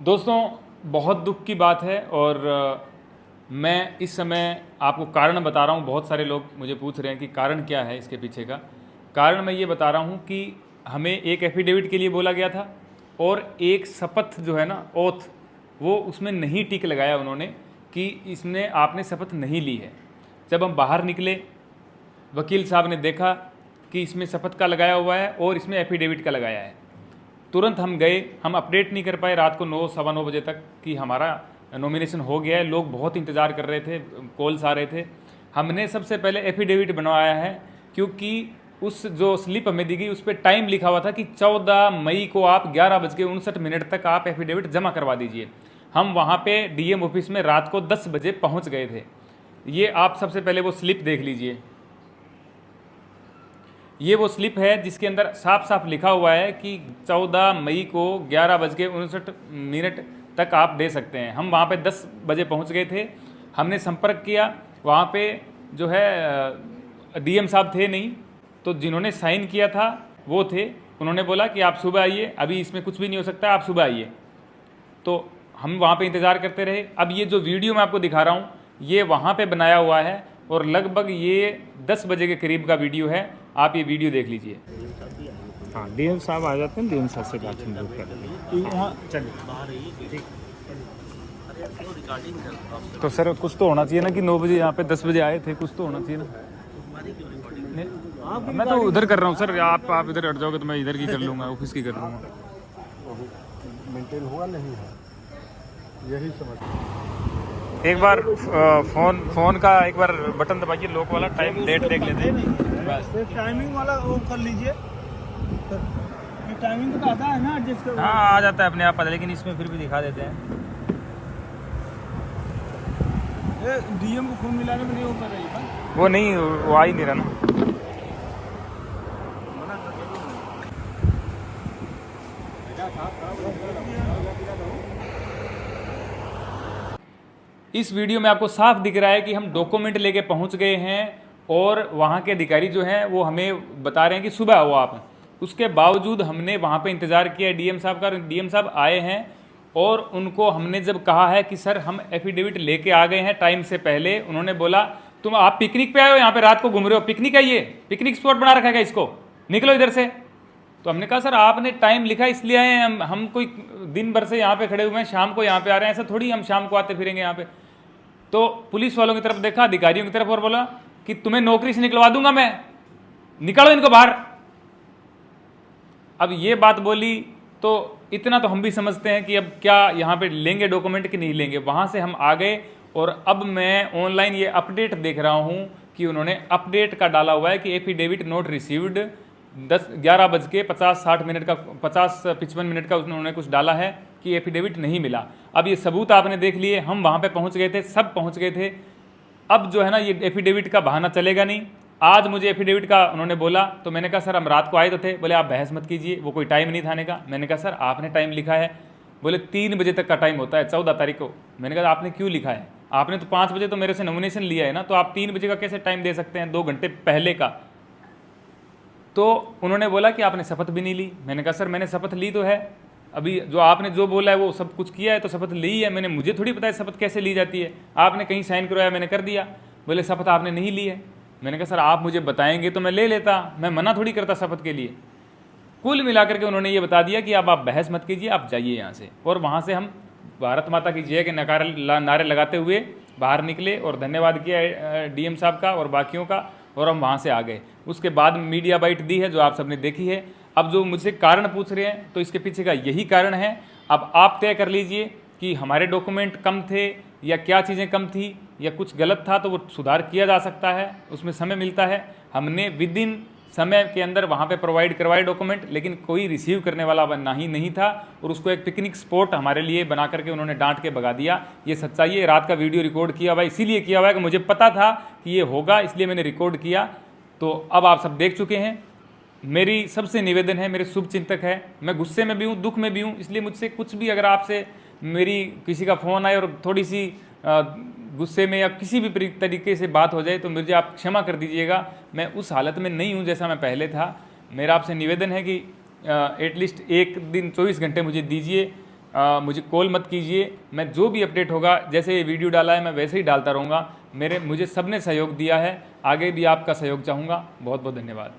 दोस्तों, बहुत दुख की बात है और मैं इस समय आपको कारण बता रहा हूँ। बहुत सारे लोग मुझे पूछ रहे हैं कि कारण क्या है इसके पीछे का। कारण मैं ये बता रहा हूँ कि हमें एक एफिडेविट के लिए बोला गया था और एक शपथ जो है ना, ओथ, वो उसमें नहीं टिक लगाया उन्होंने कि इसमें आपने शपथ नहीं ली है। जब हम बाहर निकले, वकील साहब ने देखा कि इसमें शपथ का लगाया हुआ है और इसमें एफिडेविट का लगाया है। तुरंत हम गए, हम अपडेट नहीं कर पाए रात को 9 सवा 9 बजे तक कि हमारा नॉमिनेशन हो गया है। लोग बहुत इंतज़ार कर रहे थे, कॉल्स आ रहे थे। हमने सबसे पहले एफिडेविट बनवाया है क्योंकि उस जो स्लिप हमें दी गई उस पर टाइम लिखा हुआ था कि 14 मई को आप 11:59 तक आप एफिडेविट जमा करवा दीजिए। हम वहाँ पे डीएम ऑफिस में रात को 10 बजे पहुँच गए थे। ये आप सबसे पहले वो स्लिप देख लीजिए। ये वो स्लिप है जिसके अंदर साफ साफ लिखा हुआ है कि 14 मई को 11:59 तक आप दे सकते हैं। हम वहाँ पे 10 बजे पहुँच गए थे। हमने संपर्क किया, वहाँ पे जो है डीएम साहब थे नहीं, तो जिन्होंने साइन किया था वो थे। उन्होंने बोला कि आप सुबह आइए, अभी इसमें कुछ भी नहीं हो सकता, आप सुबह आइए। तो हम वहाँ पे इंतज़ार करते रहे। अब ये जो वीडियो मैं आपको दिखा रहा हूँ ये वहाँ पे बनाया हुआ है और लगभग ये 10 बजे के करीब का वीडियो है। आप ये वीडियो देख लीजिए। हाँ, डीएम साहब आ जाते हैं, डीएम साहब से बात हम लोग करेंगे। वहाँ चलिए। तो सर कुछ तो होना चाहिए ना कि 9 बजे यहाँ पे 10 बजे आए थे, कुछ तो होना चाहिए ना। मैं तो उधर कर रहा हूँ सर, आप इधर हट जाओगे तो मैं इधर की कर लूँगा, ऑफिस की कर लूँगा। मेंटेन हुआ नहीं है, यही समझ। एक बार फोन का एक बार बटन दबाइए, लॉक वाला, टाइम डेट देख लेते हैं बस। टाइमिंग वाला वो कर लीजिए। टाइमिंग तो आता है ना एडजस्ट कर। हाँ, आ जाता है अपने आप, लेकिन इसमें फिर भी दिखा देते हैं। डीएम को फोन मिलाने में नहीं हो पा रही है। वो नहीं, वो आ ही नहीं रहा ना। इस वीडियो में आपको साफ दिख रहा है कि हम डॉक्यूमेंट लेके पहुंच गए हैं और वहां के अधिकारी जो हैं वो हमें बता रहे हैं कि सुबह आओ आप। उसके बावजूद हमने वहां पे इंतज़ार किया डीएम साहब का। डीएम साहब आए हैं और उनको हमने जब कहा है कि सर हम एफिडेविट लेके आ गए हैं टाइम से पहले, उन्होंने बोला तुम आप पिकनिक पे आए हो, यहाँ पे रात को घूम रहे हो, पिकनिक है ये, पिकनिक स्पॉट बना रखा है इसको, निकलो इधर से। तो हमने कहा सर आपने टाइम लिखा इसलिए आए हैं, हम कोई दिन भर से यहाँ पे खड़े हुए हैं, शाम को यहाँ पे आ रहे हैं, ऐसा थोड़ी हम शाम को आते फिरेंगे यहाँ पे। तो पुलिस वालों की तरफ देखा, अधिकारियों की तरफ, और बोला कि तुम्हें नौकरी से निकलवा दूंगा मैं, निकालो इनको बाहर। अब ये बात बोली तो इतना तो हम भी समझते हैं कि अब क्या यहाँ पे लेंगे डॉक्यूमेंट कि नहीं लेंगे। वहाँ से हम आ गए और अब मैं ऑनलाइन ये अपडेट देख रहा हूँ कि उन्होंने अपडेट का डाला हुआ है कि एफिडेविट नोट रिसीव्ड 11:50-60 का 50-55 का उन्होंने कुछ डाला है कि एफिडेविट नहीं मिला। अब ये सबूत आपने देख लिए, हम वहाँ पे पहुँच गए थे, सब पहुँच गए थे। अब जो है ना ये एफिडेविट का बहाना चलेगा नहीं। आज मुझे एफिडेविट का उन्होंने बोला तो मैंने कहा सर हम रात को आए तो थे। बोले आप बहस मत कीजिए, वो कोई टाइम नहीं था आने का। मैंने कहा सर आपने टाइम लिखा है। बोले 3 बजे तक का टाइम होता है 14 तारीख को। मैंने कहा आपने क्यों लिखा है, आपने तो 5 बजे तो मेरे से नॉमिनेशन लिया है ना, तो आप 3 बजे का कैसे टाइम दे सकते हैं, 2 घंटे पहले का। तो उन्होंने बोला कि आपने शपथ भी नहीं ली। मैंने कहा सर मैंने शपथ ली तो है, अभी जो आपने जो बोला है वो सब कुछ किया है तो शपथ ली है मैंने, मुझे थोड़ी पता है शपथ कैसे ली जाती है, आपने कहीं साइन करवाया मैंने कर दिया। बोले शपथ आपने नहीं ली है। मैंने कहा सर आप मुझे बताएंगे तो मैं ले लेता, मैं मना थोड़ी करता शपथ के लिए। कुल मिलाकर के उन्होंने ये बता दिया कि अब आप बहस मत कीजिए, आप जाइए यहाँ से। और वहाँ से हम भारत माता की जय के नारे लगाते हुए बाहर निकले और धन्यवाद किया डीएम साहब का और बाकियों का, और हम वहाँ से आ गए। उसके बाद मीडिया बाइट दी है जो आप सबने देखी है। अब जो मुझसे कारण पूछ रहे हैं तो इसके पीछे का यही कारण है। अब आप तय कर लीजिए कि हमारे डॉक्यूमेंट कम थे या क्या चीज़ें कम थी या कुछ गलत था, तो वो सुधार किया जा सकता है, उसमें समय मिलता है। हमने विदिन समय के अंदर वहाँ पे प्रोवाइड करवाए डॉक्यूमेंट, लेकिन कोई रिसीव करने वाला नहीं था और उसको एक पिकनिक स्पॉट हमारे लिए बना करके उन्होंने डांट के भगा दिया। ये सच्चाई है। रात का वीडियो रिकॉर्ड किया हुआ है, इसीलिए किया हुआ है कि मुझे पता था कि ये होगा, इसलिए मैंने रिकॉर्ड किया। तो अब आप सब देख चुके हैं। मेरी सबसे निवेदन है, मेरे शुभ चिंतक है, मैं गुस्से में भी हूँ, दुख में भी हूँ, इसलिए मुझसे कुछ भी अगर आपसे मेरी किसी का फ़ोन आए और थोड़ी सी गुस्से में या किसी भी तरीके से बात हो जाए तो मुझे आप क्षमा कर दीजिएगा। मैं उस हालत में नहीं हूँ जैसा मैं पहले था। मेरा आपसे निवेदन है कि एटलीस्ट एक दिन 24 घंटे मुझे दीजिए मुझे कॉल मत कीजिए। मैं जो भी अपडेट होगा, जैसे ये वीडियो डाला है मैं वैसे ही डालता रहूँगा। मुझे सबने सहयोग दिया है, आगे भी आपका सहयोग चाहूँगा। बहुत बहुत धन्यवाद।